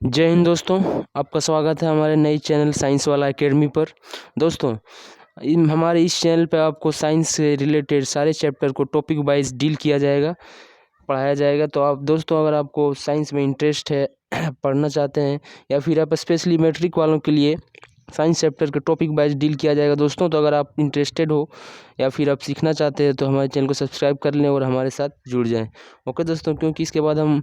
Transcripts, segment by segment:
जय हिंद दोस्तों। आपका स्वागत है हमारे नई चैनल साइंस वाला एकेडमी पर। दोस्तों हमारे इस चैनल पर आपको साइंस से रिलेटेड सारे चैप्टर को टॉपिक वाइज डील किया जाएगा, पढ़ाया जाएगा। तो आप दोस्तों अगर आपको साइंस में इंटरेस्ट है, पढ़ना चाहते हैं, या फिर आप स्पेशली मैट्रिक वालों के लिए साइंस चैप्टर के टॉपिक वाइज डील किया जाएगा दोस्तों। तो अगर आप इंटरेस्टेड हो या फिर आप सीखना चाहते हैं तो हमारे चैनल को सब्सक्राइब कर लें और हमारे साथ जुड़ जाएं। ओके दोस्तों, क्योंकि इसके बाद हम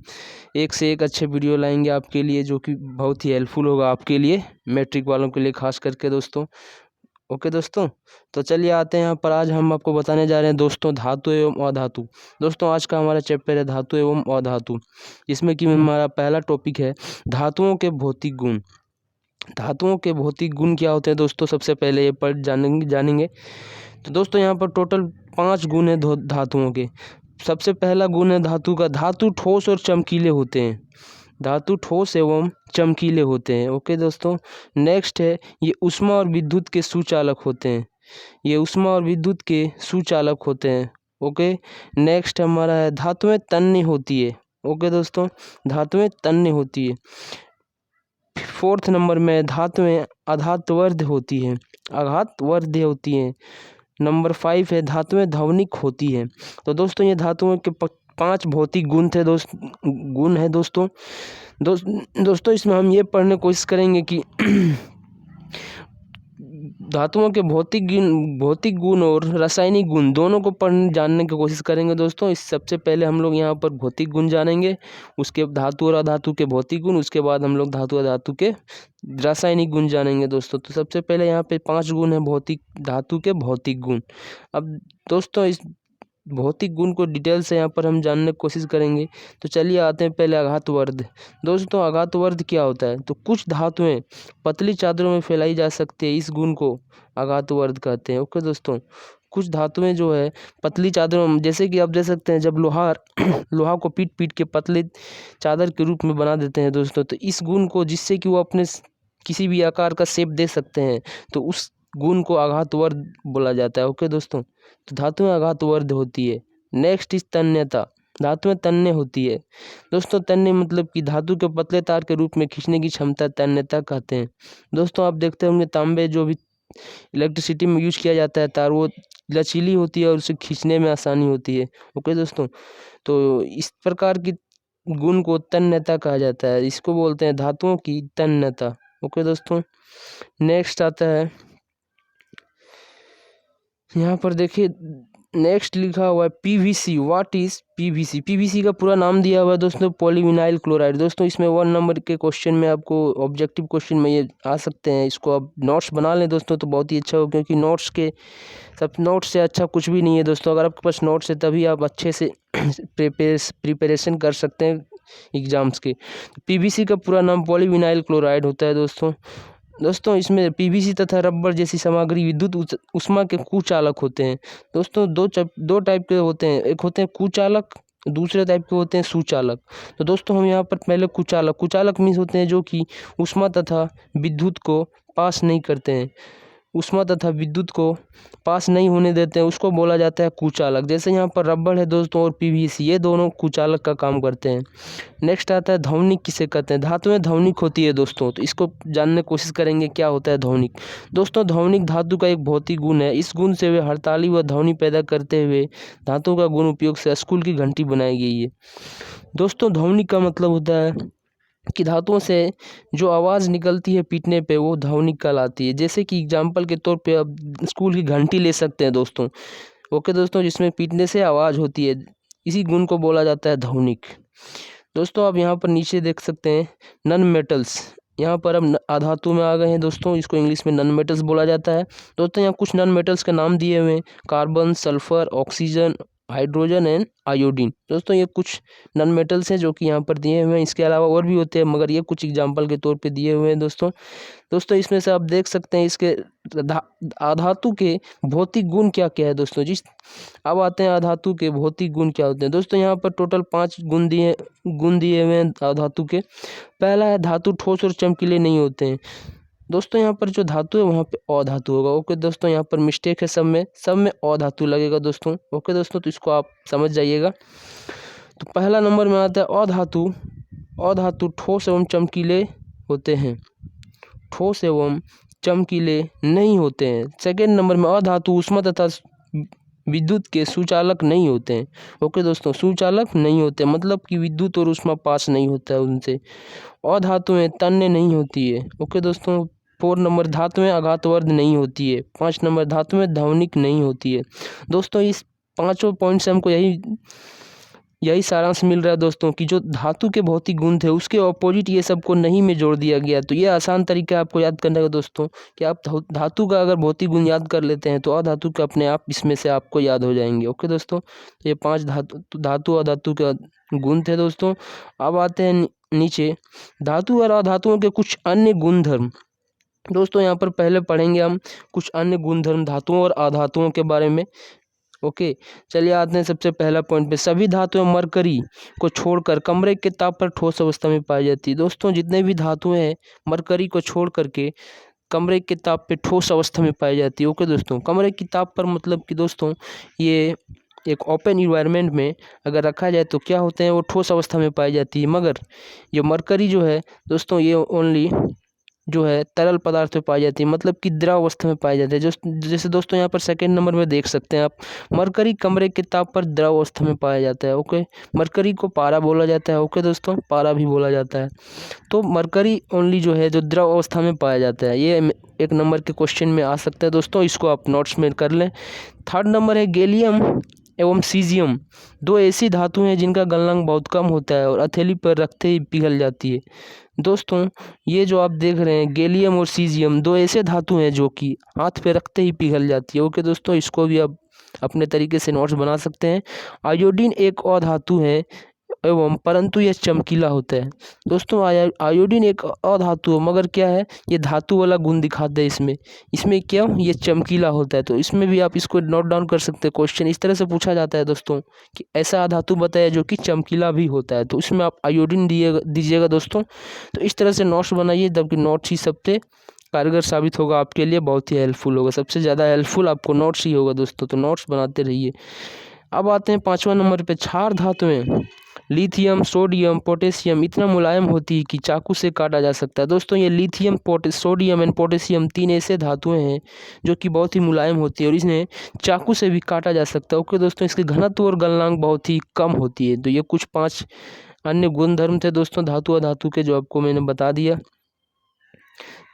एक से एक अच्छे वीडियो लाएंगे आपके लिए, जो कि बहुत ही हेल्पफुल होगा आपके लिए, मैट्रिक वालों के लिए खास करके दोस्तों। ओके दोस्तों, तो चलिए आते हैं यहाँ पर। आज हम आपको बताने जा रहे हैं दोस्तों धातु एवं अधातु। दोस्तों आज का हमारा चैप्टर है धातु एवं अधातु, जिसमें कि हमारा पहला टॉपिक है धातुओं के भौतिक गुण। धातुओं के भौतिक गुण क्या होते हैं दोस्तों, सबसे पहले ये पढ़ जानेंगे। तो दोस्तों यहाँ पर टोटल 5 गुण है धातुओं के। सबसे पहला गुण है धातु का, धातु ठोस और चमकीले होते हैं। धातु ठोस एवं चमकीले होते हैं। ओके दोस्तों, नेक्स्ट है ये ऊष्मा और विद्युत के सुचालक होते हैं। ये ऊष्मा और विद्युत के सुचालक होते हैं। ओके, नेक्स्ट हमारा है धातुएं तन्य होती है। ओके दोस्तों, धातुएं तन्य होती है। 4th नंबर में धातुएं आघातवर्ध होती हैं, आघातवर्ध होती हैं। नंबर 5 है धातुएं ध्वनिक होती हैं। तो दोस्तों ये धातुओं के 5 भौतिक गुण थे गुण है दोस्तों। दोस्तों इसमें हम ये पढ़ने की कोशिश करेंगे कि धातुओं के भौतिक गुण और रासायनिक गुण दोनों को जानने की कोशिश करेंगे दोस्तों। इस सबसे पहले हम लोग यहाँ पर भौतिक गुण जानेंगे, उसके धातु और अधातु के भौतिक गुण, उसके बाद हम लोग धातु और धातु के रासायनिक गुण जानेंगे दोस्तों। तो सबसे पहले यहाँ पे 5 गुण है धातु के भौतिक गुण। अब दोस्तों इस भौतिक गुण को डिटेल से यहाँ पर हम जानने की कोशिश करेंगे। तो चलिए आते हैं पहले आघातवर्ध। दोस्तों आघातवर्ध क्या होता है, तो कुछ धातुएं पतली चादरों में फैलाई जा सकती है, इस गुण को आघातवर्ध कहते हैं। ओके दोस्तों, कुछ धातुएं जो है पतली चादरों में, जैसे कि आप देख सकते हैं जब लोहा को पीट के पतले चादर के रूप में बना देते हैं दोस्तों, तो इस गुण को, जिससे कि वो अपने किसी भी आकार का शेप दे सकते हैं, तो उस गुण को आघातवर्ध बोला जाता है। ओके दोस्तों, तो धातुएं आघातवर्ध होती है। नेक्स्ट इस तन्यता, धातुएं तन्य होती है दोस्तों। तन्य मतलब कि धातु के पतले तार के रूप में खींचने की क्षमता तन्यता कहते हैं। दोस्तों आप देखते होंगे तांबे जो भी इलेक्ट्रिसिटी में यूज किया जाता है तार, वो लचीली होती है और उसे खींचने में आसानी होती है। ओके दोस्तों, तो इस प्रकार की गुण को तन्यता कहा जाता है, इसको बोलते हैं धातुओं की तन्यता। ओके दोस्तों, नेक्स्ट आता है यहाँ पर देखिए, नेक्स्ट लिखा हुआ है PVC. What is PVC? PVC का पूरा नाम दिया हुआ है दोस्तों पॉलीविनाइल क्लोराइड। दोस्तों इसमें 1 नंबर के क्वेश्चन में आपको ऑब्जेक्टिव क्वेश्चन में ये आ सकते हैं। इसको आप नोट्स बना लें दोस्तों तो बहुत ही अच्छा हो, क्योंकि नोट्स से अच्छा कुछ भी नहीं है दोस्तों। अगर आपके पास नोट्स है तभी आप अच्छे से प्रिपरेशन कर सकते हैं एग्जाम्स के। पीवीसी का पूरा नाम पॉलीविनाइल क्लोराइड होता है दोस्तों इसमें पीवीसी तथा रबर जैसी सामग्री विद्युत ऊष्मा के कुचालक होते हैं। दोस्तों दो टाइप के होते हैं, एक होते हैं कुचालक, दूसरे टाइप के होते हैं सुचालक। तो दोस्तों हम यहाँ पर पहले कुचालक मीन्स होते हैं जो कि ऊष्मा तथा विद्युत को पास नहीं करते हैं, ऊष्मा तथा विद्युत को पास नहीं होने देते हैं, उसको बोला जाता है कुचालक। जैसे यहाँ पर रबर है दोस्तों और पीवीसी, ये दोनों कुचालक का काम करते हैं। नेक्स्ट आता है ध्वनिक, किसे कहते हैं? धातुएं ध्वनिक होती है दोस्तों, तो इसको जानने की कोशिश करेंगे क्या होता है ध्वनिक। दोस्तों ध्वनिक धातु का एक भौतिक गुण है, इस गुण से वे हड़ताली व ध्वनि पैदा करते हुए धातु का गुण उपयोग से स्कूल की घंटी बनाई गई है। दोस्तों ध्वनिक का मतलब होता है कि धातुओं से जो आवाज़ निकलती है पीटने पे वो ध्वनिक कहलाती है। जैसे कि एग्जाम्पल के तौर पे आप स्कूल की घंटी ले सकते हैं दोस्तों। ओके दोस्तों, जिसमें पीटने से आवाज़ होती है, इसी गुण को बोला जाता है ध्वनिक। दोस्तों आप यहाँ पर नीचे देख सकते हैं नॉन मेटल्स, यहाँ पर अब अधातु में आ गए हैं दोस्तों, इसको इंग्लिश में नॉन मेटल्स बोला जाता है। दोस्तों यहाँ कुछ नॉन मेटल्स के नाम दिए हुए हैं, carbon, sulphur, oxygen, hydrogen and iodine. दोस्तों ये कुछ नॉन मेटल्स हैं जो कि यहाँ पर दिए हुए हैं, इसके अलावा और भी होते हैं मगर ये कुछ एग्जाम्पल के तौर पे दिए हुए हैं दोस्तों इसमें से आप देख सकते हैं इसके अधातु के भौतिक गुण क्या क्या है दोस्तों। अब आते हैं अधातु के भौतिक गुण क्या होते हैं। दोस्तों यहाँ पर टोटल 5 गुण दिए हुए हैं अधातु के। पहला है धातु ठोस और चमकीले नहीं होते हैं। दोस्तों यहाँ पर जो धातु है वहाँ पे अधातु होगा। ओके दोस्तों, यहाँ पर मिस्टेक है, सब में अधातु लगेगा दोस्तों। ओके दोस्तों, तो इसको आप समझ जाइएगा। तो पहला नंबर में आता है अधातु अधातु ठोस एवं चमकीले होते हैं, ठोस एवं चमकीले नहीं होते हैं। सेकेंड नंबर में अधातु ऊष्मा तथा विद्युत के सुचालक नहीं होते हैं। ओके दोस्तों, सुचालक नहीं होते मतलब कि विद्युत और ऊष्मा पास नहीं होता है उनसे। अधातुएं तन्य नहीं होती है। ओके दोस्तों। 4 नंबर धातुएं आघातवर्ध नहीं होती है। 5 नंबर धातुएं ध्वनिक नहीं होती है। दोस्तों इस पांचों पॉइंट से हमको यही सारांश मिल रहा है दोस्तों कि जो धातु के भौतिक गुण थे उसके ऑपोजिट ये सबको नहीं में जोड़ दिया गया। तो ये आसान तरीका है आपको याद करने का दोस्तों कि आप धातु का अगर भौतिक गुण याद कर लेते हैं तो अधातु के अपने आप इसमें से आपको याद हो जाएंगे। ओके दोस्तों, तो ये 5 धातु अधातु के गुण थे दोस्तों। अब आते हैं नीचे धातु और अधातुओं के कुछ अन्य गुणधर्म। दोस्तों यहाँ पर पहले पढ़ेंगे हम कुछ अन्य गुणधर्म धातुओं और अधातुओं के बारे में। ओके, चलिए आते हैं सबसे पहला पॉइंट पे। सभी धातुएं मरकरी को छोड़कर कमरे के ताप पर ठोस अवस्था में पाई जाती है। दोस्तों जितने भी धातुएं हैं मरकरी को छोड़ करके कमरे के ताप पे ठोस अवस्था में पाई जाती है। ओके दोस्तों, कमरे की ताप पर मतलब कि दोस्तों ये एक ओपन इन्वायरमेंट में अगर रखा जाए तो क्या होते हैं, वो ठोस अवस्था में पाई जाती है। मगर ये मरकरी जो है दोस्तों ये ओनली जो है तरल पदार्थ में पाई जाती है, मतलब कि द्रव अवस्था में पाई जाती है। जैसे दोस्तों यहाँ पर सेकेंड नंबर में देख सकते हैं आप, मरकरी कमरे के ताप पर द्रव अवस्था में पाया जाता है। ओके, मरकरी को पारा बोला जाता है। ओके दोस्तों, पारा भी बोला जाता है। तो मरकरी ओनली जो है जो द्रव अवस्था में पाया जाता है। ये 1 नंबर के क्वेश्चन में आ सकता है दोस्तों, इसको आप नोट्स में कर लें। थर्ड नंबर है गैलियम एवं सीजियम, दो ऐसी धातु हैं जिनका गलनांक बहुत कम होता है और हथेली पर रखते ही पिघल जाती है। दोस्तों ये जो आप देख रहे हैं गैलियम और सीजियम, दो ऐसे धातु हैं जो कि हाथ पे रखते ही पिघल जाती है। ओके दोस्तों, इसको भी आप अपने तरीके से नोट्स बना सकते हैं। आयोडीन एक और धातु है एवं परंतु यह चमकीला होता है। दोस्तों आयोडीन एक अधातु है मगर क्या है, ये धातु वाला गुण दिखाते हैं इसमें क्या, ये चमकीला होता है। तो इसमें भी आप इसको नोट डाउन कर सकते हैं। क्वेश्चन इस तरह से पूछा जाता है दोस्तों कि ऐसा अधातु बताया जो कि चमकीला भी होता है, तो इसमें आप आयोडीन दीजिएगा दोस्तों। तो इस तरह से नोट्स बनाइए, जबकि नोट्स ही सबसे कारगर साबित होगा आपके लिए, बहुत ही हेल्पफुल होगा। सबसे ज़्यादा हेल्पफुल आपको नोट्स ही होगा दोस्तों, तो नोट्स बनाते रहिए। अब आते हैं 5वां नंबर पे। क्षार धातुएं लिथियम, सोडियम, पोटेशियम इतना मुलायम होती है कि चाकू से काटा जा सकता है। दोस्तों ये लिथियम, सोडियम एंड पोटेशियम 3 ऐसे धातुएं हैं जो कि बहुत ही मुलायम होती है और इन्हें चाकू से भी काटा जा सकता है। ओके दोस्तों, इसके घनत्व और गलनांक बहुत ही कम होती है। तो ये कुछ 5 अन्य गुणधर्म थे दोस्तों धातु अधातु के, जो आपको मैंने बता दिया।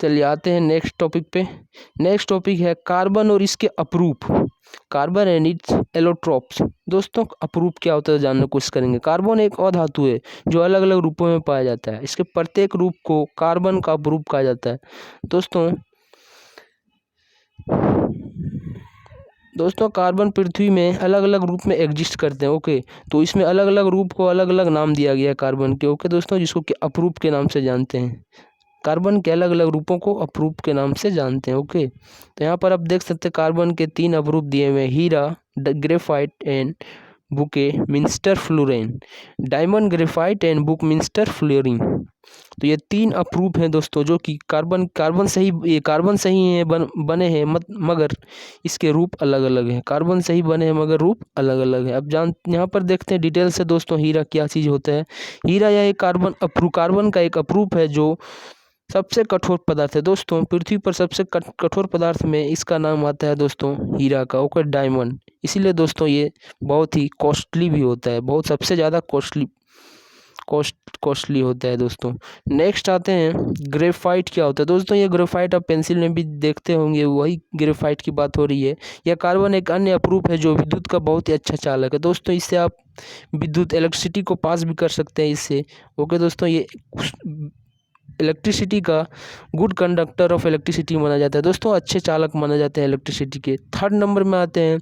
चलिए आते हैं नेक्स्ट टॉपिक पे। नेक्स्ट टॉपिक है कार्बन और इसके अपरूप, कार्बन एंड इट्स एलोट्रोप्स। दोस्तों अपरूप क्या होता है जानने की कोशिश करेंगे। कार्बन एक अधातु है जो अलग अलग रूपों में पाया जाता है। इसके प्रत्येक रूप को कार्बन का अपरूप कहा जाता है। दोस्तों कार्बन पृथ्वी में अलग अलग रूप में एग्जिस्ट करते हैं। ओके, तो इसमें अलग अलग रूप को अलग अलग नाम दिया गया है कार्बन के। ओके दोस्तों, जिसको कि अपरूप के नाम से जानते हैं। कार्बन के अलग अलग रूपों को अपरूप के नाम से जानते हैं। ओके, तो यहाँ पर आप देख सकते हैं कार्बन के 3 अपरूप दिए हुए हैं, हीरा, graphite and buckminsterfullerene, diamond, graphite and buckminsterfullerene. तो ये 3 अपरूप हैं दोस्तों जो कि कार्बन से ही है बने हैं, मगर इसके रूप अलग अलग हैं। कार्बन से ही बने हैं मगर रूप अलग अलग है। अब यहाँ पर देखते हैं डिटेल से दोस्तों हीरा क्या चीज़ होता है। हीरा यह एक कार्बन का एक अपरूप है जो सबसे कठोर पदार्थ है। दोस्तों पृथ्वी पर सबसे कठोर पदार्थ में इसका नाम आता है दोस्तों हीरा का। Okay, diamond. इसीलिए दोस्तों ये बहुत ही कॉस्टली भी होता है, बहुत सबसे ज़्यादा कॉस्टली होता है दोस्तों। नेक्स्ट आते हैं ग्रेफाइट क्या होता है। दोस्तों ये ग्रेफाइट आप पेंसिल में भी देखते होंगे, वही ग्रेफाइट की बात हो रही है। यह कार्बन एक अन्य अपरूप है जो विद्युत का बहुत ही अच्छा चालक है। दोस्तों इससे आप विद्युत इलेक्ट्रिसिटी को पास भी कर सकते हैं इससे। ओके दोस्तों, ये इलेक्ट्रिसिटी का गुड कंडक्टर ऑफ इलेक्ट्रिसिटी माना जाता है। दोस्तों अच्छे चालक माना जाते हैं इलेक्ट्रिसिटी के। थर्ड नंबर में आते हैं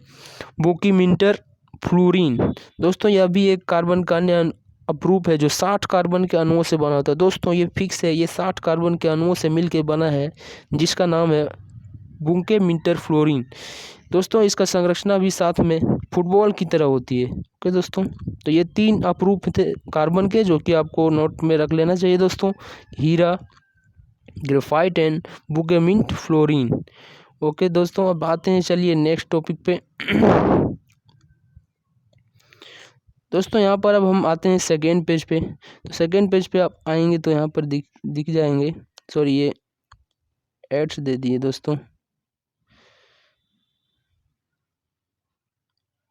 बुकमिंस्टर फ्लोरीन। दोस्तों यह भी एक कार्बन का अन्य अपरूप है जो 60 कार्बन के अणुओं से बना होता है। दोस्तों ये फिक्स है, ये 60 कार्बन के अणुओं से मिलकर बना है जिसका नाम है बुकमिंस्टर फ्लोरीन। दोस्तों इसका संरचना भी साथ में फुटबॉल की तरह होती है। ओके दोस्तों, तो ये 3 अपरूप थे कार्बन के जो कि आपको नोट में रख लेना चाहिए दोस्तों, हीरा, ग्रेफाइट एंड बुकमिंस्टर फ्लोरीन। ओके दोस्तों, अब आते हैं चलिए नेक्स्ट टॉपिक पे। दोस्तों यहाँ पर अब हम आते हैं सेकेंड पेज पे। तो सेकेंड पेज पे आप आएंगे तो यहाँ पर दिख जाएंगे, सॉरी ये एड्स दे दिए दोस्तों।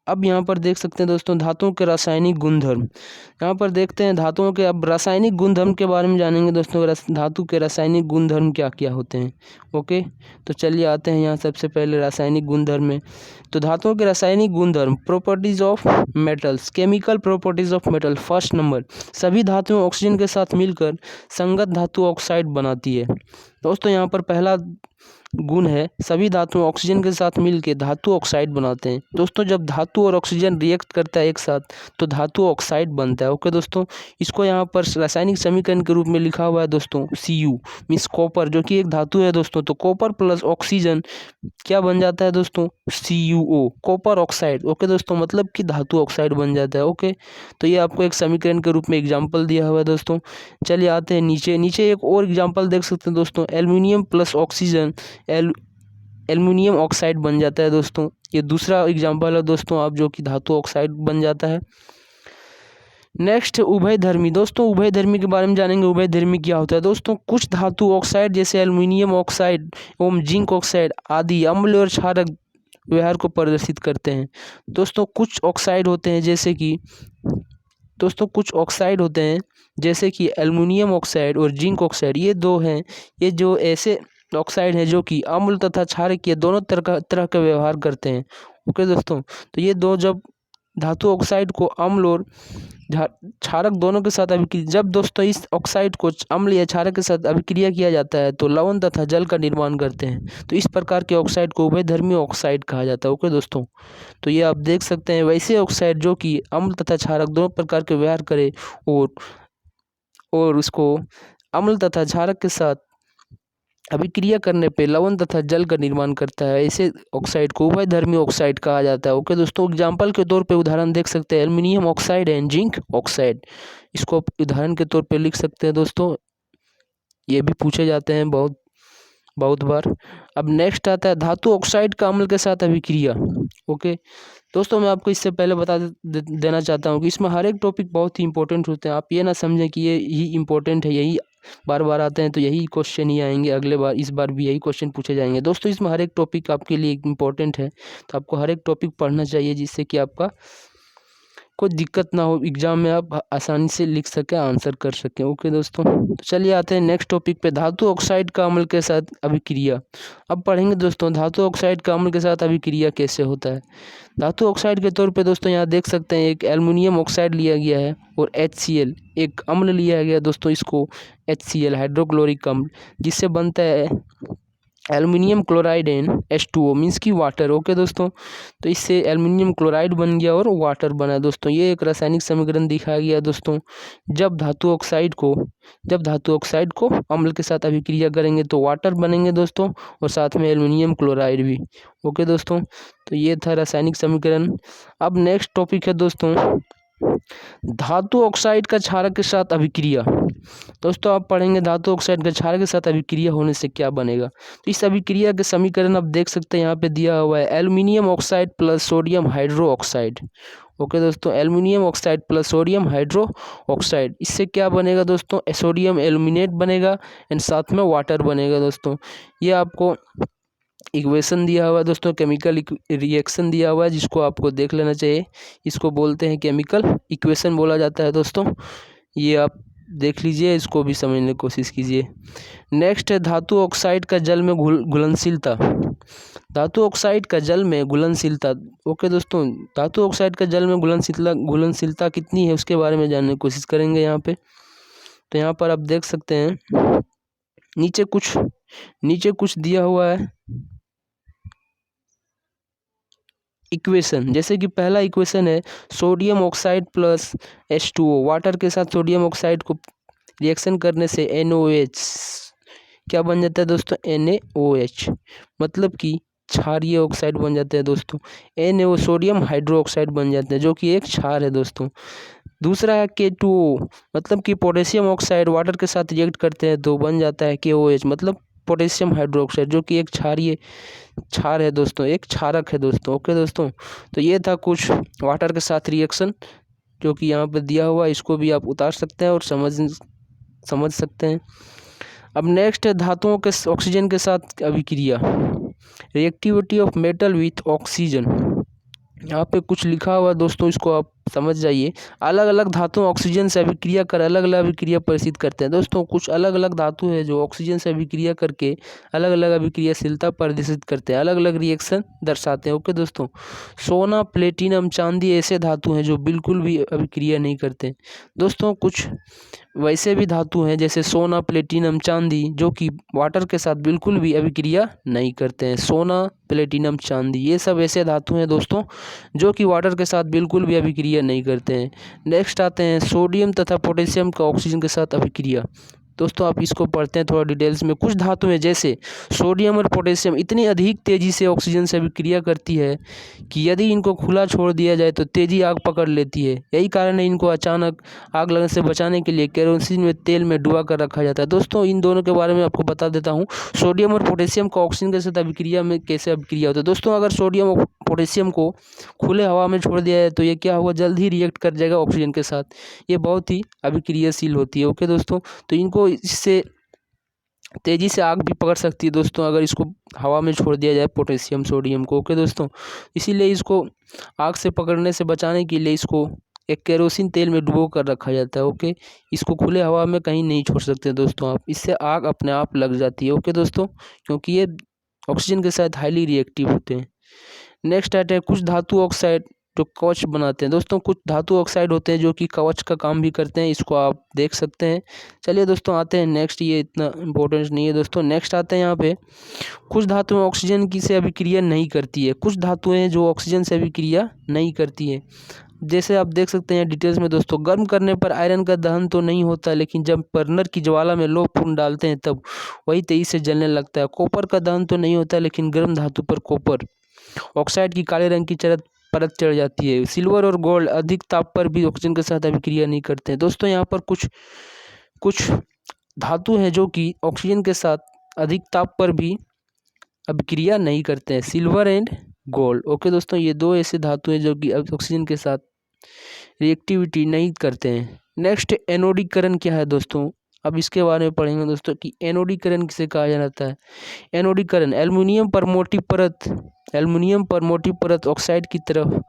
अब यहाँ पर देख सकते हैं दोस्तों धातुओं के रासायनिक गुणधर्म। यहाँ पर देखते हैं धातुओं के, अब रासायनिक गुणधर्म के बारे में जानेंगे दोस्तों। धातु के रासायनिक गुणधर्म क्या क्या होते हैं। ओके, तो चलिए आते हैं यहाँ सबसे पहले रासायनिक गुणधर्म में। तो धातुओं के रासायनिक गुणधर्म, properties of metals, chemical properties of metal. First number, सभी धातुएं ऑक्सीजन के साथ मिलकर संगत धातु ऑक्साइड बनाती है। दोस्तों यहाँ पर पहला गुण है, सभी धातु ऑक्सीजन के साथ मिलकर धातु ऑक्साइड बनाते हैं। दोस्तों जब धातु और ऑक्सीजन रिएक्ट करता है एक साथ तो धातु ऑक्साइड बनता है। ओके दोस्तों, इसको यहाँ पर रासायनिक समीकरण के रूप में लिखा हुआ है दोस्तों Cu मीन्स कॉपर, जो कि एक धातु है दोस्तों। तो कॉपर प्लस ऑक्सीजन क्या बन जाता है दोस्तों, CuO, कॉपर ऑक्साइड। ओके दोस्तों, मतलब कि धातु ऑक्साइड बन जाता है। ओके, तो ये आपको एक समीकरण के रूप में एग्जाम्पल दिया हुआ है दोस्तों। चलिए आते हैं नीचे एक और एग्जाम्पल देख सकते हैं दोस्तों, aluminium plus oxygen aluminium oxide बन जाता है दोस्तों। ये दूसरा एग्जांपल है दोस्तों आप, जो कि धातु ऑक्साइड बन जाता है। नेक्स्ट उभयधर्मी। दोस्तों उभयधर्मी के बारे में जानेंगे। उभयधर्मी क्या होता है दोस्तों, कुछ धातु ऑक्साइड जैसे एल्युमिनियम ऑक्साइड एवं जिंक ऑक्साइड आदि अम्ल और क्षारक व्यवहार को प्रदर्शित करते हैं। दोस्तों कुछ ऑक्साइड होते हैं जैसे कि एल्युमिनियम ऑक्साइड और जिंक ऑक्साइड, ये दो हैं, ये जो ऐसे ऑक्साइड हैं जो कि अम्ल तथा क्षारक दोनों तरह का व्यवहार करते हैं। ओके दोस्तों, तो ये दो जब धातु ऑक्साइड को अम्ल और क्षारक दोनों के साथ जब दोस्तों इस ऑक्साइड को अम्ल या क्षारक के साथ अभिक्रिया किया जाता है तो लवण तथा जल का निर्माण करते हैं। तो इस प्रकार के ऑक्साइड को उभयधर्मी ऑक्साइड कहा जाता है। ओके दोस्तों, तो ये आप देख सकते हैं वैसे ऑक्साइड जो कि अम्ल तथा क्षारक दोनों प्रकार के व्यवहार करे और उसको अम्ल तथा क्षारक के साथ अभिक्रिया करने पे लवण तथा जल का निर्माण करता है। ऐसे ऑक्साइड को उभयधर्मी ऑक्साइड कहा जाता है। ओके दोस्तों, एग्जाम्पल के तौर पे उदाहरण देख सकते हैं aluminium oxide and zinc oxide, इसको उदाहरण के तौर पे लिख सकते हैं दोस्तों। ये भी पूछे जाते हैं बहुत बार। अब नेक्स्ट आता है धातु ऑक्साइड का अम्ल के साथ अभिक्रिया। ओके दोस्तों, मैं आपको इससे पहले बता देना चाहता हूँ कि इसमें हर एक टॉपिक बहुत ही इंपॉर्टेंट होते हैं। आप ये ना समझें कि ये ही इंपॉर्टेंट है, यही बार बार आते हैं तो यही क्वेश्चन ही आएंगे अगले बार, इस बार भी यही क्वेश्चन पूछे जाएंगे। दोस्तों इसमें हर एक टॉपिक आपके लिए इंपॉर्टेंट है, तो आपको हर एक टॉपिक पढ़ना चाहिए जिससे कि आपका कोई दिक्कत ना हो, एग्जाम में आप आसानी से लिख सकें, आंसर कर सकें। ओके दोस्तों, तो चलिए आते हैं नेक्स्ट टॉपिक पे, धातु ऑक्साइड का अम्ल के साथ अभिक्रिया। अब पढ़ेंगे दोस्तों धातु ऑक्साइड का अम्ल के साथ अभिक्रिया कैसे होता है। धातु ऑक्साइड के तौर पे दोस्तों यहाँ देख सकते हैं एक एल्युमिनियम ऑक्साइड लिया गया है और HCl एक अम्ल लिया गया दोस्तों, इसको HCl हाइड्रोक्लोरिक अम्ल, जिससे बनता है aluminium chloride and H2O means की वाटर। ओके दोस्तों, तो इससे एल्युमिनियम क्लोराइड बन गया और वाटर बना दोस्तों। ये एक रासायनिक समीकरण दिखाया गया दोस्तों। जब धातु ऑक्साइड को अम्ल के साथ अभिक्रिया करेंगे तो वाटर बनेंगे दोस्तों, और साथ में एल्युमिनियम क्लोराइड भी। ओके दोस्तों, तो ये था रासायनिक समीकरण। अब नेक्स्ट टॉपिक है दोस्तों धातु ऑक्साइड का क्षारक के साथ अभिक्रिया। दोस्तों आप पढ़ेंगे धातु ऑक्साइड का क्षारक के साथ अभिक्रिया होने से क्या बनेगा। तो इस अभिक्रिया के समीकरण आप देख सकते हैं यहाँ पे दिया हुआ है, aluminium oxide plus sodium hydroxide. Okay दोस्तों, aluminium oxide plus sodium hydroxide, इससे क्या बनेगा दोस्तों, सोडियम एल्युमिनेट बनेगा एंड साथ में वाटर बनेगा दोस्तों। ये आपको इक्वेशन दिया हुआ है दोस्तों, केमिकल रिएक्शन दिया हुआ है जिसको आपको देख लेना चाहिए। इसको बोलते हैं केमिकल इक्वेशन बोला जाता है दोस्तों, ये आप देख लीजिए, इसको भी समझने की कोशिश कीजिए। नेक्स्ट है धातु ऑक्साइड का जल में घुलनशीलता। धातु ऑक्साइड का जल में घुलनशीलता। ओके दोस्तों, धातु ऑक्साइड का जल में घुलनशीलता कितनी है उसके बारे में जानने की कोशिश करेंगे यहाँ पे। तो यहाँ पर आप देख सकते हैं नीचे कुछ दिया हुआ है इक्वेशन। जैसे कि पहला इक्वेशन है sodium oxide plus H2O, water के साथ सोडियम ऑक्साइड को रिएक्शन करने से NOH क्या बन जाता है दोस्तों, NaOH, मतलब कि क्षारीय ऑक्साइड बन जाते हैं दोस्तों। NaO सोडियम हाइड्रो ऑक्साइड बन जाते हैं जो कि एक क्षार है दोस्तों। दूसरा है K2O, मतलब कि पोटेशियम ऑक्साइड वाटर के साथ रिएक्ट करते हैं तो बन जाता है KOH, मतलब पोटेशियम हाइड्रोक्साइड, जो कि एक क्षार है दोस्तों, एक क्षारक है दोस्तों। ओके दोस्तों, तो ये था कुछ वाटर के साथ रिएक्शन जो कि यहाँ पर दिया हुआ है, इसको भी आप उतार सकते हैं और समझ सकते हैं। अब नेक्स्ट है धातुओं के ऑक्सीजन के साथ अभिक्रिया, reactivity of metal with oxygen. यहाँ पे कुछ लिखा हुआ है दोस्तों, इसको आप समझ जाइए। अलग अलग धातु ऑक्सीजन से अभिक्रिया कर अलग अलग अभिक्रिया प्रदर्शित करते हैं। दोस्तों कुछ अलग अलग धातु है जो ऑक्सीजन से अभिक्रिया करके अलग अलग अभिक्रियाशीलता प्रदर्शित करते हैं, अलग अलग रिएक्शन दर्शाते हैं। ओके दोस्तों, सोना, प्लेटिनम, चांदी ऐसे धातु हैं जो बिल्कुल भी अभिक्रिया नहीं करते। दोस्तों कुछ वैसे भी धातु हैं जैसे सोना, प्लेटिनम, चांदी जो कि वाटर के साथ बिल्कुल भी अभिक्रिया नहीं करते हैं। सोना, प्लेटिनम, चांदी ये सब ऐसे धातु हैं दोस्तों जो कि वाटर के साथ बिल्कुल भी अभिक्रिया नहीं करते हैं। नेक्स्ट आते हैं सोडियम तथा पोटेशियम का ऑक्सीजन के साथ अभिक्रिया। दोस्तों आप इसको पढ़ते हैं थोड़ा डिटेल्स में। कुछ धातु में जैसे सोडियम और पोटेशियम इतनी अधिक तेज़ी से ऑक्सीजन से अभिक्रिया करती है कि यदि इनको खुला छोड़ दिया जाए तो तेज़ी आग पकड़ लेती है। यही कारण है इनको अचानक आग लगने से बचाने के लिए केरोसिन में तेल में डुबा कर रखा जाता है। दोस्तों इन दोनों के बारे में आपको बता देता हूँ, सोडियम और पोटेशियम का ऑक्सीजन के साथ अभिक्रिया में कैसे अभिक्रिया होता है। दोस्तों अगर सोडियम और पोटेशियम को खुले हवा में छोड़ दिया जाए तो ये क्या होगा, जल्द ही रिएक्ट कर जाएगा ऑक्सीजन के साथ। ये बहुत ही अभिक्रियाशील होती है। ओके दोस्तों, तो इनको इससे तेज़ी से आग भी पकड़ सकती है दोस्तों अगर इसको हवा में छोड़ दिया जाए पोटेशियम सोडियम को। ओके दोस्तों, इसीलिए इसको आग से पकड़ने से बचाने के लिए इसको एक केरोसिन तेल में डुबो कर रखा जाता है। ओके, इसको खुले हवा में कहीं नहीं छोड़ सकते दोस्तों आप, इससे आग अपने आप लग जाती है। ओके दोस्तों, क्योंकि ये ऑक्सीजन के साथ हाईली रिएक्टिव होते हैं। नेक्स्ट आते हैं कुछ धातु ऑक्साइड जो कवच बनाते हैं। दोस्तों कुछ धातु ऑक्साइड होते हैं जो कि कवच का काम भी करते हैं, इसको आप देख सकते हैं। चलिए दोस्तों आते हैं नेक्स्ट, ये इतना इम्पोर्टेंट नहीं है दोस्तों। नेक्स्ट आते हैं यहाँ पे कुछ धातुएं ऑक्सीजन की से अभिक्रिया नहीं करती है। कुछ धातुएं जो ऑक्सीजन से अभिक्रिया नहीं करती है, जैसे आप देख सकते हैं डिटेल्स में दोस्तों। गर्म करने पर आयरन का दहन तो नहीं होता, लेकिन जब बर्नर की ज्वाला में लौह पुर्न डालते हैं तब वही तेजी से जलने लगता है। कॉपर का दहन तो नहीं होता, लेकिन गर्म धातु पर कॉपर ऑक्साइड की काले रंग की परत चढ़ जाती है। सिल्वर और गोल्ड अधिक ताप पर भी ऑक्सीजन के साथ अभिक्रिया नहीं करते हैं। दोस्तों यहाँ पर कुछ धातु हैं जो कि ऑक्सीजन के साथ अधिक ताप पर भी अभिक्रिया नहीं करते हैं, सिल्वर एंड गोल्ड। ओके दोस्तों, ये दो ऐसे धातु हैं जो कि ऑक्सीजन के साथ रिएक्टिविटी नहीं करते हैं। नेक्स्ट एनोडीकरण क्या है दोस्तों, अब इसके बारे में पढ़ेंगे दोस्तों कि एनोडीकरण किसे कहा जाता है। एनोडीकरण एल्युमिनियम पर मोटी परत ऑक्साइड की तरफ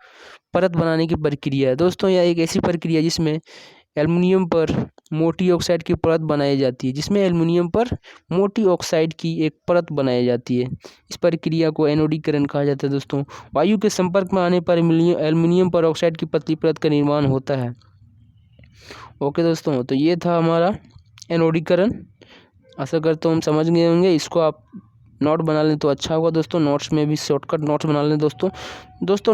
परत बनाने की प्रक्रिया है। दोस्तों यह एक ऐसी प्रक्रिया है जिसमें एल्युमिनियम पर मोटी ऑक्साइड की परत बनाई जाती है, जिसमें एल्युमिनियम पर मोटी ऑक्साइड की एक परत बनाई जाती है। इस प्रक्रिया को एनोडीकरण कहा जाता है दोस्तों। वायु के संपर्क में आने पर एल्युमिनियम पर ऑक्साइड की पतली परत का निर्माण होता है। ओके दोस्तों, तो ये था हमारा एनोडीकरण। आशा करता हूँ हम समझ गए होंगे। इसको आप नोट बना लें तो अच्छा होगा दोस्तों, नोट्स में भी शॉर्टकट नोट्स बना लें दोस्तों।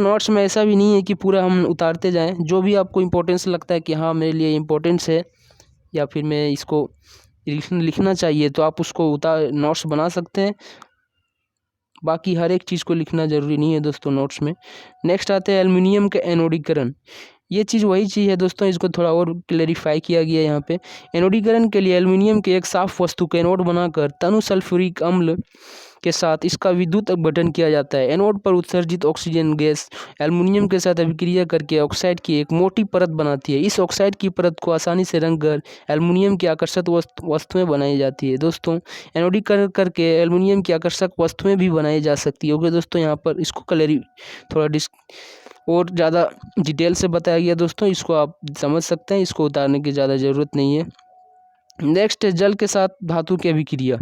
नोट्स में ऐसा भी नहीं है कि पूरा हम उतारते जाएं, जो भी आपको इम्पोर्टेंस लगता है कि हाँ मेरे लिए इम्पोर्टेंस है या फिर मैं इसको लिखना चाहिए तो आप उसको नोट्स बना सकते हैं। बाकी हर एक चीज़ को लिखना ज़रूरी नहीं है दोस्तों नोट्स में। नेक्स्ट आते हैं एल्युमिनियम के एनोडीकरण। ये चीज़ वही चीज़ है दोस्तों, इसको थोड़ा और क्लेरिफाई किया गया है यहाँ पे। एनोडीकरण के लिए एल्युमिनियम के एक साफ वस्तु का एनोड बनाकर तनु सल्फ्यूरिक अम्ल के साथ इसका विद्युत अपघटन किया जाता है। एनोड पर उत्सर्जित ऑक्सीजन गैस एल्युमिनियम के साथ अभिक्रिया करके ऑक्साइड की एक मोटी परत बनाती है। इस ऑक्साइड की परत को आसानी से रंग कर एल्युमिनियम की आकर्षक वस्तुएं बनाई जाती है। दोस्तों एनोडीकरण करके एल्युमिनियम की आकर्षक वस्तुएं भी बनाई जा सकती है। ओके दोस्तों, यहाँ पर इसको थोड़ा और ज़्यादा डिटेल से बताया गया दोस्तों, इसको आप समझ सकते हैं, इसको उतारने की ज़्यादा ज़रूरत नहीं है। नेक्स्ट है जल के साथ धातु की अभिक्रिया।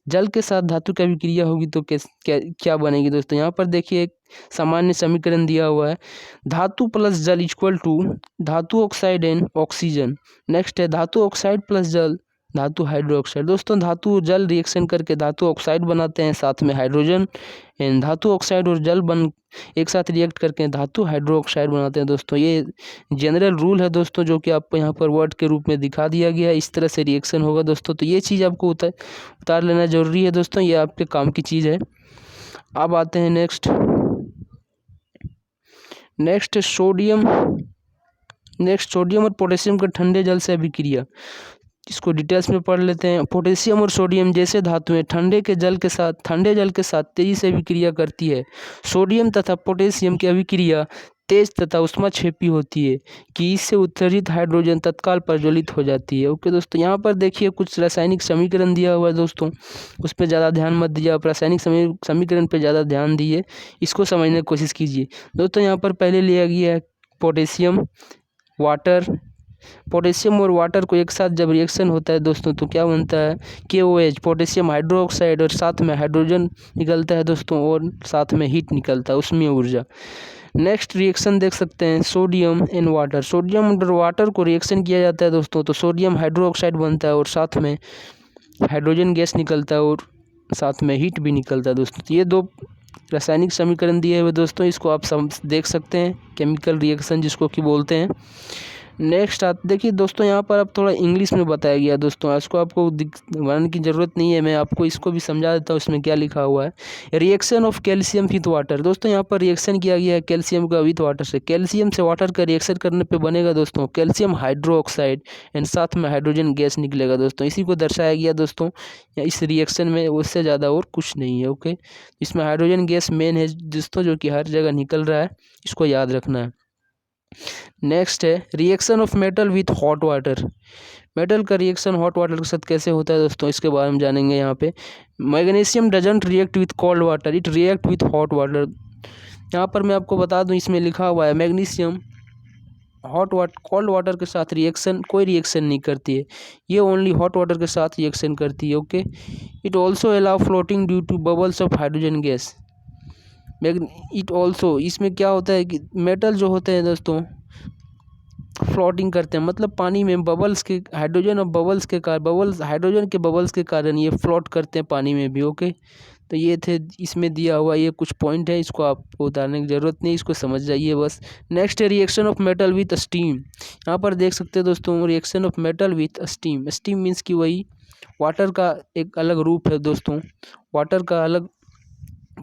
जल के साथ धातु की अभिक्रिया होगी तो क्या बनेगी दोस्तों। यहाँ पर देखिए एक सामान्य समीकरण दिया हुआ है, धातु प्लस जल इक्वल टू धातु ऑक्साइड एंड ऑक्सीजन। नेक्स्ट है धातु ऑक्साइड प्लस जल धातु हाइड्रोक्साइड। दोस्तों धातु जल रिएक्शन करके धातु ऑक्साइड बनाते हैं, साथ में हाइड्रोजन एंड धातु ऑक्साइड और जल एक साथ रिएक्ट करके धातु हाइड्रोक्साइड बनाते हैं। दोस्तों ये जनरल रूल है दोस्तों, जो कि आपको यहाँ पर वर्ड के रूप में दिखा दिया गया है। इस तरह से रिएक्शन होगा दोस्तों, तो ये चीज़ आपको उतार लेना जरूरी है दोस्तों, ये आपके काम की चीज़ है। अब आते हैं नेक्स्ट सोडियम और पोटेशियम के ठंडे जल से अभिक्रिया। इसको डिटेल्स में पढ़ लेते हैं। पोटेशियम और सोडियम जैसे धातुएं ठंडे जल के साथ तेजी से अभिक्रिया करती है। सोडियम तथा पोटेशियम की अभिक्रिया तेज तथा ऊष्माक्षेपी होती है कि इससे उत्सर्जित हाइड्रोजन तत्काल प्रज्वलित हो जाती है। ओके दोस्तों, यहाँ पर देखिए कुछ रासायनिक समीकरण दिया हुआ है दोस्तों, उस पर ज़्यादा ध्यान मत दीजिए, आप रासायनिक समीकरण पर ज़्यादा ध्यान दीजिए, इसको समझने की कोशिश कीजिए दोस्तों। यहाँ पर पहले लिया गया है पोटेशियम वाटर। पोटेशियम और वाटर को एक साथ जब रिएक्शन होता है दोस्तों तो क्या बनता है, KOH पोटेशियम हाइड्रोक्साइड, और साथ में हाइड्रोजन निकलता है दोस्तों, और साथ में हीट निकलता है, उसमें ऊर्जा। नेक्स्ट रिएक्शन देख सकते हैं सोडियम एंड वाटर। सोडियम और वाटर को रिएक्शन किया जाता है दोस्तों तो सोडियम हाइड्रोक्साइड बनता है और साथ में हाइड्रोजन गैस निकलता है और साथ में हीट भी निकलता है दोस्तों। तो ये दो रासायनिक समीकरण दिए हुए दोस्तों, इसको आप देख सकते हैं, केमिकल रिएक्शन जिसको कि बोलते हैं। नेक्स्ट देखिए दोस्तों, यहाँ पर अब थोड़ा इंग्लिश में बताया गया दोस्तों, इसको आपको बनाने की ज़रूरत नहीं है, मैं आपको इसको भी समझा देता हूँ इसमें क्या लिखा हुआ है। Reaction of calcium with water. दोस्तों यहाँ पर रिएक्शन किया गया है कैल्शियम का विथ वाटर से। कैल्शियम से वाटर का रिएक्शन करने पे बनेगा दोस्तों कैल्शियम हाइड्रोक्साइड एंड साथ में हाइड्रोजन गैस निकलेगा दोस्तों। इसी को दर्शाया गया दोस्तों इस रिएक्शन में, उससे ज़्यादा और कुछ नहीं है। ओके, इसमें हाइड्रोजन गैस मेन है दोस्तों, जो कि हर जगह निकल रहा है, इसको याद रखना है। नेक्स्ट है reaction of metal with hot water. Metal का रिएक्शन हॉट वाटर के साथ कैसे होता है दोस्तों, इसके बारे में जानेंगे यहाँ पे। Magnesium doesn't react with cold water, it react with hot water. यहाँ पर मैं आपको बता दूँ, इसमें लिखा हुआ है मैग्नीशियम कोल्ड वाटर के साथ कोई रिएक्शन नहीं करती है, ये ओनली हॉट वाटर के साथ रिएक्शन करती है। Okay, it also allow floating due to bubbles of hydrogen gas. It also, इसमें क्या होता है कि मेटल जो होते हैं दोस्तों फ्लोटिंग करते हैं, मतलब पानी में बबल्स के हाइड्रोजन और बबल्स के कारण हाइड्रोजन के बबल्स के कारण ये फ्लोट करते हैं पानी में भी। ओके, तो ये थे इसमें दिया हुआ ये कुछ पॉइंट है, इसको आपको उतारने की ज़रूरत नहीं, इसको समझ जाइए बस। नेक्स्ट है reaction of metal with steam. यहाँ पर देख सकते हैं दोस्तों reaction of metal with steam. Steam means कि वही वाटर का एक अलग रूप है दोस्तों, वाटर का अलग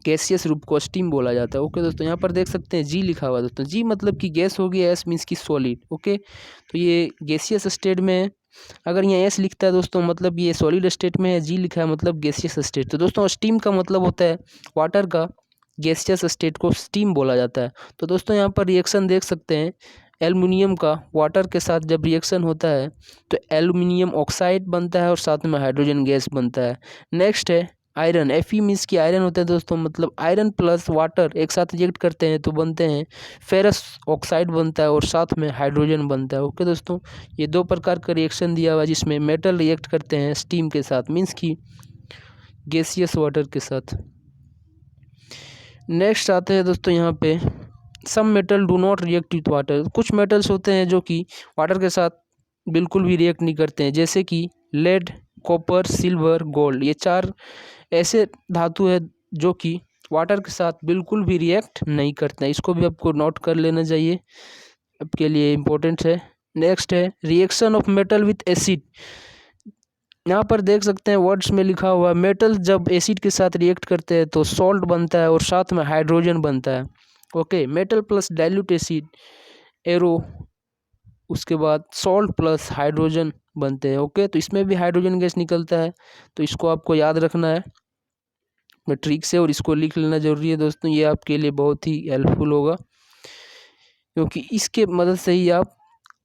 गैसियस रूप को स्टीम बोला जाता है। ओके दोस्तों, यहाँ पर देख सकते हैं जी लिखा हुआ है दोस्तों, जी मतलब कि गैस हो गया, एस मीन्स कि सॉलिड। ओके, तो ये गैसियस स्टेट में है। अगर यहाँ एस लिखता है दोस्तों मतलब ये सॉलिड स्टेट में है, जी लिखा है मतलब गैसियस स्टेट। तो दोस्तों स्टीम का मतलब होता है वाटर का गैसियस स्टेट को स्टीम बोला जाता है। तो दोस्तों यहाँ पर रिएक्शन देख सकते हैं, एल्युमिनियम का वाटर के साथ जब रिएक्शन होता है तो एल्युमिनियम ऑक्साइड बनता है और साथ में हाइड्रोजन गैस बनता है। नेक्स्ट है आयरन। Fe मीन्स की आयरन होता है दोस्तों, मतलब आयरन प्लस वाटर एक साथ रिएक्ट करते हैं तो बनते हैं फेरस ऑक्साइड बनता है और साथ में हाइड्रोजन बनता है। ओके दोस्तों, ये दो प्रकार का रिएक्शन दिया हुआ है जिसमें मेटल रिएक्ट करते हैं स्टीम के साथ, मीन्स की गैसियस वाटर के साथ। नेक्स्ट आते हैं दोस्तों यहाँ पे some metal do not react with water. कुछ मेटल्स होते हैं जो कि वाटर के साथ बिल्कुल भी रिएक्ट नहीं करते हैं, जैसे कि लेड, कॉपर, सिल्वर, गोल्ड। ये चार ऐसे धातु है जो कि वाटर के साथ बिल्कुल भी रिएक्ट नहीं करते हैं, इसको भी आपको नोट कर लेना चाहिए, आपके लिए इम्पोर्टेंट है। नेक्स्ट है reaction of metal with acid. यहाँ पर देख सकते हैं वर्ड्स में लिखा हुआ है मेटल जब एसिड के साथ रिएक्ट करते हैं तो सॉल्ट बनता है और साथ में हाइड्रोजन बनता है। Okay, metal plus dilute acid arrow, उसके बाद सॉल्ट प्लस हाइड्रोजन बनते हैं। ओके, तो इसमें भी हाइड्रोजन गैस निकलता है, तो इसको आपको याद रखना है ट्रिक से और इसको लिख लेना जरूरी है दोस्तों, ये आपके लिए बहुत ही हेल्पफुल होगा क्योंकि इसके मदद से ही आप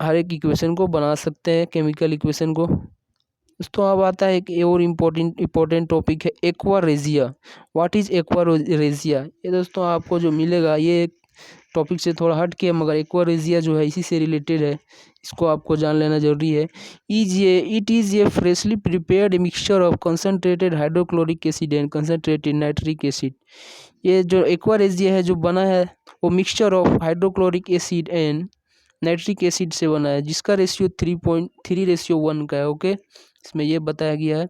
हर एक इक्वेशन को बना सकते हैं, केमिकल इक्वेशन को। दोस्तों अब आता है एक और इम्पोर्टेंट टॉपिक है एक्वारेजिया। What is aqua regia? ये दोस्तों आपको जो मिलेगा ये टॉपिक से थोड़ा हट के, मगर एक्वारेजिया जो है इसी से रिलेटेड है, इसको आपको जान लेना जरूरी है। It is a freshly prepared mixture of concentrated hydrochloric acid and concentrated nitric acid. ये जो एक्वारेजिया है जो बना है वो mixture of hydrochloric acid and nitric acid से बना है, जिसका रेशियो 3:1 का है। ओके, इसमें ये बताया गया है।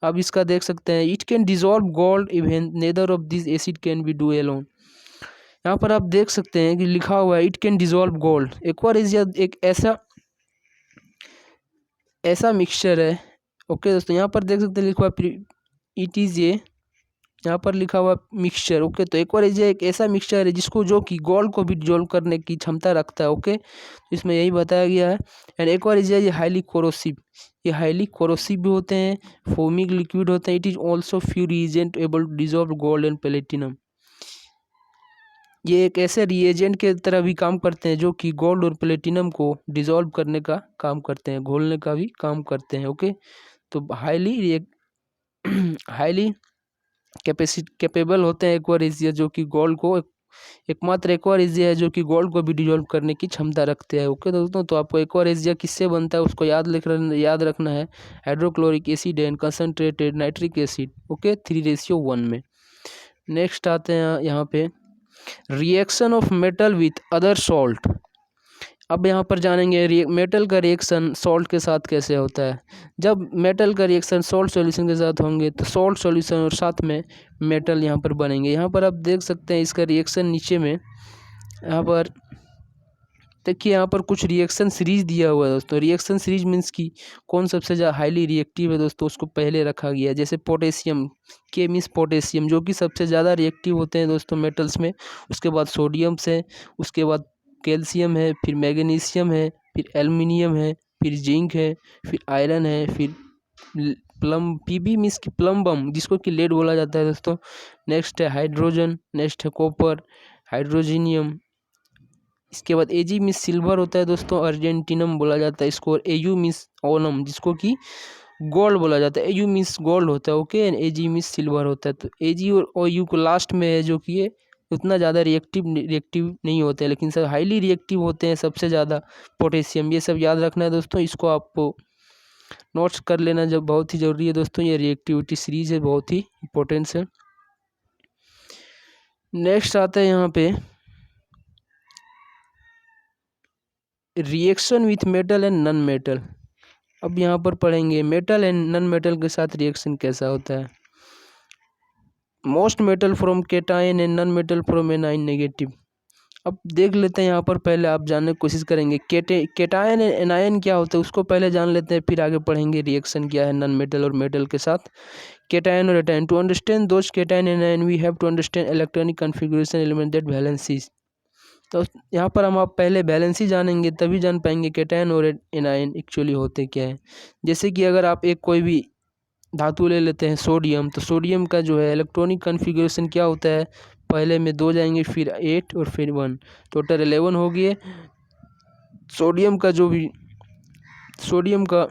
अब इसका देख सकते हैं it can dissolve gold even neither of this acid can be do alone. यहाँ पर आप देख सकते हैं कि लिखा हुआ है it can dissolve gold. Aqua regia एक ऐसा मिक्सचर है। ओके दोस्तों, यहाँ पर देख सकते हैं लिखा हुआ इट इज़ ये, यहाँ पर लिखा हुआ मिक्सचर। ओके, तो एक्वारेजिया एक ऐसा मिक्सचर है जिसको जो कि गोल्ड को भी डिजोल्व करने की क्षमता रखता है। ओके, इसमें यही बताया गया है। एंड एक्वारेजिया ये हाईली कोरोसिव भी होते हैं, फोमिक लिक्विड होते हैं। It is also fumigant able to dissolve gold and platinum. ये एक ऐसे रिएजेंट के तरह भी काम करते हैं जो कि गोल्ड और प्लेटिनम को डिसॉल्व करने का काम करते हैं, घोलने का भी काम करते हैं। ओके, तो हाईली कैपेबल होते हैं एक्वारिजिया, जो कि गोल्ड को एकमात्र एक्वारिजिया है जो कि गोल्ड को भी डिसॉल्व करने की क्षमता रखते हैं। ओके दोस्तों, तो आपको एक्वारिजिया किससे बनता है उसको याद रखना है, hydrochloric acid and concentrated nitric acid. Okay, 3:1 में। नेक्स्ट आते हैं यहाँ पे reaction of metal with other salt. अब यहाँ पर जानेंगे मेटल का रिएक्शन सॉल्ट के साथ कैसे होता है। जब मेटल का रिएक्शन सॉल्ट सॉल्यूशन के साथ होंगे तो सॉल्ट सॉल्यूशन और साथ में मेटल यहाँ पर बनेंगे। यहाँ पर आप देख सकते हैं इसका रिएक्शन नीचे में, यहाँ पर देखिए, यहाँ पर कुछ रिएक्शन सीरीज दिया हुआ है दोस्तों। रिएक्शन सीरीज मीन्स की कौन सबसे ज़्यादा हाईली रिएक्टिव है दोस्तों, उसको पहले रखा गया है। जैसे पोटेशियम, के मीन्स पोटेशियम, जो कि सबसे ज़्यादा रिएक्टिव होते हैं दोस्तों मेटल्स में। उसके बाद सोडियम से, उसके बाद कैल्शियम है, फिर मैग्नीशियम है, फिर एल्युमिनियम है, फिर जिंक है, फिर आयरन है, फिर पीबी मीन्स की प्लम्बम, जिसको कि लेड बोला जाता है दोस्तों। नेक्स्ट है हाइड्रोजन, नेक्स्ट है कॉपर, हाइड्रोजीनियम। इसके बाद एजी मीन्स सिल्वर होता है दोस्तों, अर्जेंटिनम बोला जाता है इसको। और एयू मीन्स ओनम, जिसको कि गोल्ड बोला जाता है। एयू मीन्स गोल्ड होता है, okay, and AG means silver होता है। तो एजी और ओयू को लास्ट में है, जो कि ये उतना ज़्यादा रिएक्टिव नहीं होते हैं, लेकिन सब हाईली रिएक्टिव होते हैं सबसे ज़्यादा। पोटेशियम, ये सब याद रखना है दोस्तों, इसको आपको नोट्स कर लेना जब बहुत ही ज़रूरी है दोस्तों। ये रिएक्टिविटी सीरीज है, बहुत ही इंपॉर्टेंस है। नेक्स्ट आता है यहाँ पे reaction with metal and non metal. अब यहाँ पर पढ़ेंगे मेटल एंड नॉन मेटल के साथ रिएक्शन कैसा होता है। Most metal from cation and non metal from anion negative. अब देख लेते हैं यहाँ पर, पहले आप जानने की कोशिश करेंगे केटायन एंड एनायन क्या होता है उसको पहले जान लेते हैं, फिर आगे पढ़ेंगे रिएक्शन क्या है नॉन मेटल और मेटल के साथ। केटायन और anion, to understand those cation and anion we have to understand electronic configuration element that valencies. तो यहाँ पर हम आप पहले बैलेंस ही जानेंगे तभी जान पाएंगे कैटायन और एनायन एक्चुअली होते क्या है। जैसे कि अगर आप एक कोई भी धातु ले लेते हैं सोडियम, तो सोडियम का जो है इलेक्ट्रॉनिक कॉन्फ़िगरेशन क्या होता है, पहले में 2 जाएंगे, फिर 8 और फिर 1, टोटल 11 हो गए। सोडियम का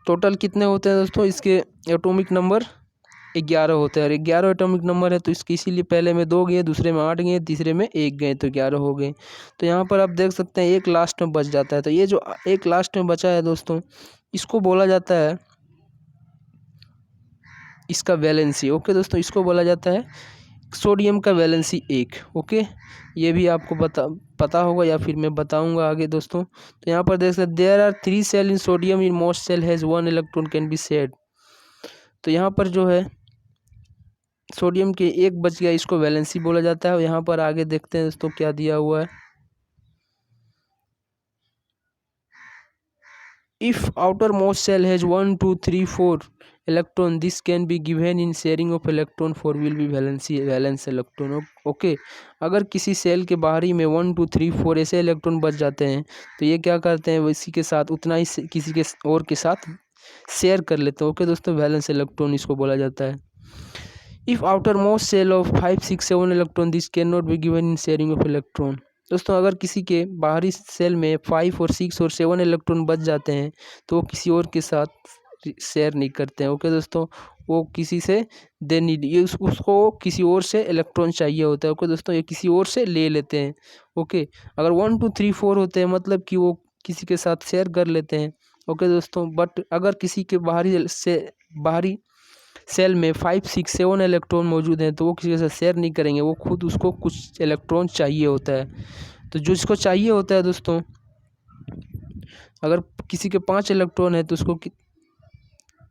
टोटल कितने होते हैं दोस्तों, इसके एटॉमिक नंबर 11 होते हैं। और 11 एटॉमिक नंबर है तो इसके इसीलिए पहले में 2 गए, दूसरे में 8 गए, तीसरे में 1 गए, तो 11 हो गए। तो यहाँ पर आप देख सकते हैं एक लास्ट में बच जाता है। तो ये जो एक लास्ट में बचा है दोस्तों, इसको बोला जाता है इसका वैलेंसी। ओके दोस्तों, इसको बोला जाता है सोडियम का वैलेंसी 1। ओके, ये भी आपको पता होगा या फिर मैं बताऊंगा आगे दोस्तों। तो यहाँ पर देख सकते there are 3 shell in sodium, innermost shell has 1 electron can be shared. तो यहाँ पर जो है सोडियम के 1 बच गया, इसको वैलेंसी बोला जाता है। और यहाँ पर आगे देखते हैं दोस्तों क्या दिया हुआ है। If outermost shell has 1 2 3 4 electron, this can be given in sharing of electron for will be valence electron. Okay, अगर किसी सेल के बाहरी में 1 2 3 4 ऐसे इलेक्ट्रॉन बच जाते हैं तो ये क्या करते हैं, इसी के साथ उतना ही किसी के और के साथ शेयर कर लेते हैं। ओके दोस्तों, वैलेंस इलेक्ट्रॉन इसको बोला जाता है। If outermost shell of 5 6 7 electron, this can not be given in sharing of electron. दोस्तों अगर किसी के बाहरी सेल में 5 और 6 और 7 इलेक्ट्रॉन बच जाते हैं तो वो किसी और के साथ शेयर नहीं करते हैं। ओके दोस्तों, वो किसी से दे नीड, ये उसको किसी और से इलेक्ट्रॉन चाहिए होता है। ओके दोस्तों, ये किसी और से ले लेते हैं। ओके, अगर 1 2 3 4 होते हैं मतलब कि वो किसी के साथ शेयर कर लेते हैं। ओके दोस्तों, बट अगर किसी के बाहरी सेल में 5 6 7 इलेक्ट्रॉन मौजूद हैं तो वो किसी के साथ शेयर नहीं करेंगे, वो खुद उसको कुछ इलेक्ट्रॉन चाहिए होता है। तो जो इसको चाहिए होता है दोस्तों, अगर किसी के 5 इलेक्ट्रॉन है तो उसको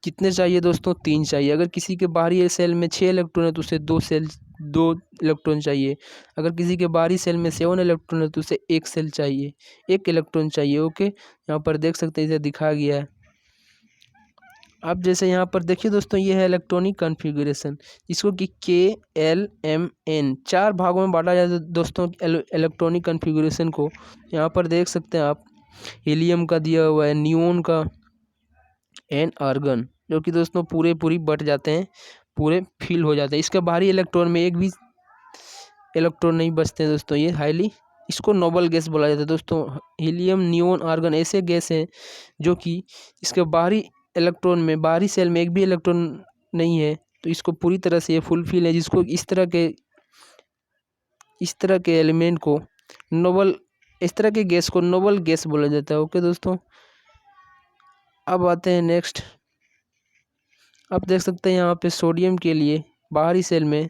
कितने चाहिए दोस्तों, 3 चाहिए। अगर किसी के बाहरी सेल में 6 इलेक्ट्रॉन है तो उसे 2 इलेक्ट्रॉन चाहिए। अगर किसी के बाहरी सेल में 7 इलेक्ट्रॉन है तो उसे 1 इलेक्ट्रॉन चाहिए। ओके, यहाँ पर देख सकते हैं इसे दिखाया गया है। अब जैसे यहाँ पर देखिए दोस्तों, ये है इलेक्ट्रॉनिक कॉन्फ़िगरेशन, इसको कि KLMN 4 भागों में बांटा जाता है दोस्तों इलेक्ट्रॉनिक कॉन्फ़िगरेशन को। यहाँ पर देख सकते हैं आप, हीलियम का दिया हुआ है, नियोन का एंड आर्गन, जो कि दोस्तों पूरी बट जाते हैं, पूरे फिल हो जाते हैं। इसके बाहरी इलेक्ट्रॉन में एक भी इलेक्ट्रॉन नहीं बचते हैं दोस्तों, ये हाईली इसको नोबल गैस बोला जाता है दोस्तों। हीलियम, नियोन, आर्गन ऐसे गैस हैं जो कि इसके बाहरी सेल में एक भी इलेक्ट्रॉन नहीं है, तो इसको पूरी तरह से ये फुलफिल है, जिसको इस तरह के एलिमेंट को इस तरह के गैस को नोबल गैस बोला जाता है। ओके दोस्तों, अब आते हैं नेक्स्ट। आप देख सकते हैं यहाँ पे सोडियम के लिए बाहरी सेल में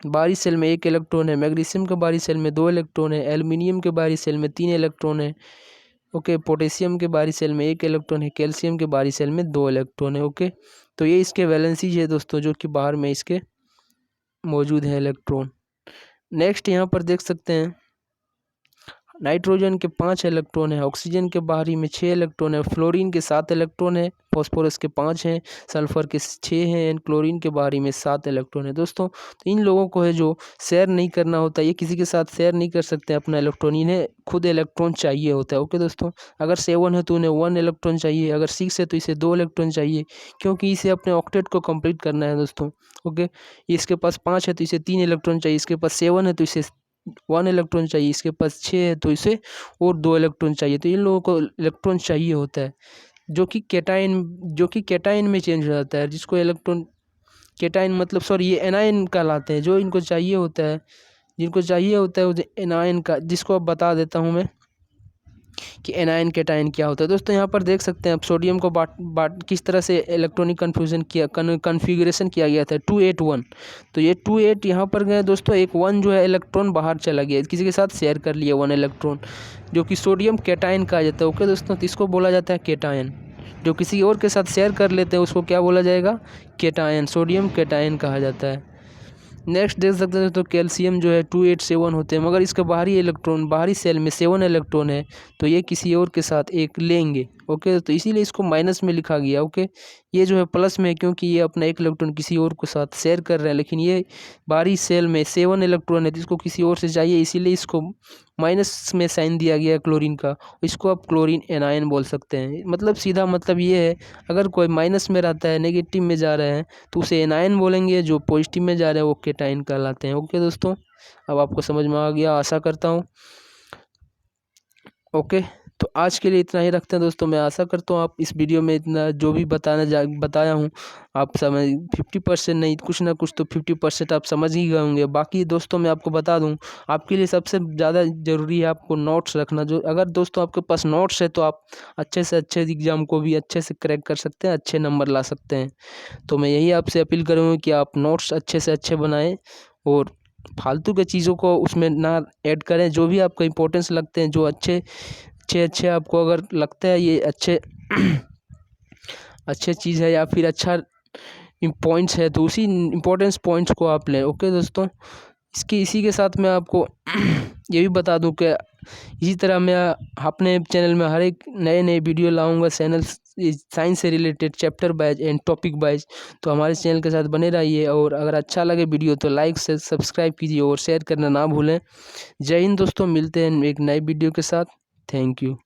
बाहरी सेल में 1 इलेक्ट्रॉन है, मैग्नीशियम के बाहरी सेल में 2 इलेक्ट्रॉन है, एल्युमिनियम के बाहरी सेल में 3 इलेक्ट्रॉन है। ओके, पोटेशियम के बाहरी सेल में 1 इलेक्ट्रॉन है, कैल्शियम के बाहरी सेल में 2 इलेक्ट्रॉन है। ओके, तो ये इसके वैलेंसीज है दोस्तों, जो कि बाहर में इसके मौजूद है इलेक्ट्रॉन। नेक्स्ट यहाँ पर देख सकते हैं नाइट्रोजन के 5 इलेक्ट्रॉन है, ऑक्सीजन के बाहरी में 6 इलेक्ट्रॉन है, फ्लोरीन के 7 इलेक्ट्रॉन है, फॉस्फोरस के 5 हैं, सल्फर के 6 हैं एंड क्लोरीन के बाहरी में 7 इलेक्ट्रॉन है दोस्तों। तो इन लोगों को है जो शेयर नहीं करना होता, ये किसी के साथ शेयर नहीं कर सकते अपना इलेक्ट्रॉन, इन्हें खुद इलेक्ट्रॉन चाहिए होता है। ओके दोस्तों, अगर 7 है तो उन्हें 1 इलेक्ट्रॉन चाहिए, अगर 6 है तो इसे 2 इलेक्ट्रॉन चाहिए, क्योंकि इसे अपने ऑक्टेट को कंप्लीट करना है दोस्तों। ओके, इसके पास 5 है तो इसे 3 इलेक्ट्रॉन चाहिए, इसके पास 7 है तो इसे 1 इलेक्ट्रॉन चाहिए, इसके पास 6 है तो इसे और 2 इलेक्ट्रॉन चाहिए। तो इन लोगों को इलेक्ट्रॉन चाहिए होता है, जो कि कैटायन में चेंज हो जाता है, जिसको इलेक्ट्रॉन कैटायन मतलब सॉरी ये एनायन कहलाते हैं। जो इनको चाहिए होता है, जिनको चाहिए होता है वो एनायन का, जिसको अब बता देता हूँ मैं कि एनायन कैटायन क्या होता है। दोस्तों यहाँ पर देख सकते हैं आप सोडियम को किस तरह से इलेक्ट्रॉनिक कन्फिगरेशन किया गया था 281। तो ये 28 यहाँ पर गए दोस्तों, एक 1 जो है इलेक्ट्रॉन बाहर चला गया, किसी के साथ शेयर कर लिया 1 इलेक्ट्रॉन, जो कि सोडियम कैटायन कहा जाता है। ओके दोस्तों, तो इसको बोला जाता है कैटायन। जो किसी और के साथ शेयर कर लेते हैं उसको क्या बोला जाएगा? कैटायन, सोडियम कैटायन कहा जाता है। नेक्स्ट देख सकते हैं तो कैल्शियम जो है 287 होते हैं, मगर इसका बाहरी सेल में 7 इलेक्ट्रॉन है, तो ये किसी और के साथ एक लेंगे। ओके, तो इसीलिए इसको माइनस में लिखा गया। ओके, ये जो है प्लस में है, क्योंकि ये अपना 1 इलेक्ट्रॉन किसी और के साथ शेयर कर रहे हैं, लेकिन ये बाहरी सेल में 7 इलेक्ट्रॉन है, जिसको किसी और से चाहिए, इसीलिए इसको माइनस में साइन दिया गया क्लोरीन का। इसको आप क्लोरीन एनायन बोल सकते हैं। मतलब सीधा मतलब ये है, अगर कोई माइनस में रहता है, नेगेटिव में जा रहे हैं, तो उसे एनायन बोलेंगे, जो पॉजिटिव में जा रहे हैं वो कैटायन कहलाते हैं। ओके दोस्तों, अब आपको समझ में आ गया आशा करता हूँ। ओके, तो आज के लिए इतना ही रखते हैं दोस्तों। मैं आशा करता हूँ आप इस वीडियो में इतना जो भी बताया हूँ आप समझ 50% नहीं, कुछ ना कुछ तो 50% आप समझ ही गए होंगे। बाकी दोस्तों मैं आपको बता दूँ, आपके लिए सबसे ज़्यादा ज़रूरी है आपको नोट्स रखना। जो अगर दोस्तों आपके पास नोट्स है तो आप अच्छे से अच्छे एग्ज़ाम को भी अच्छे से क्रैक कर सकते हैं, अच्छे नंबर ला सकते हैं। तो मैं यही आपसे अपील करूँगा कि आप नोट्स अच्छे से अच्छे बनाएँ और फालतू के चीज़ों को उसमें ना ऐड करें। जो भी आपको इम्पोर्टेंस लगते हैं, जो अच्छे आपको अगर लगता है ये अच्छे चीज़ है या फिर अच्छा पॉइंट्स है, तो उसी इम्पोर्टेंस पॉइंट्स को आप लें। ओके दोस्तों, इसी के साथ मैं आपको ये भी बता दूं कि इसी तरह मैं अपने चैनल में हर एक नए वीडियो लाऊंगा, साइंस से related chapter wise and topic wise. तो हमारे चैनल के साथ बने रहिए, और अगर अच्छा लगे वीडियो तो लाइक से सब्सक्राइब कीजिए और शेयर करना ना भूलें। जय हिंद दोस्तों, मिलते हैं एक नए वीडियो के साथ। Thank you.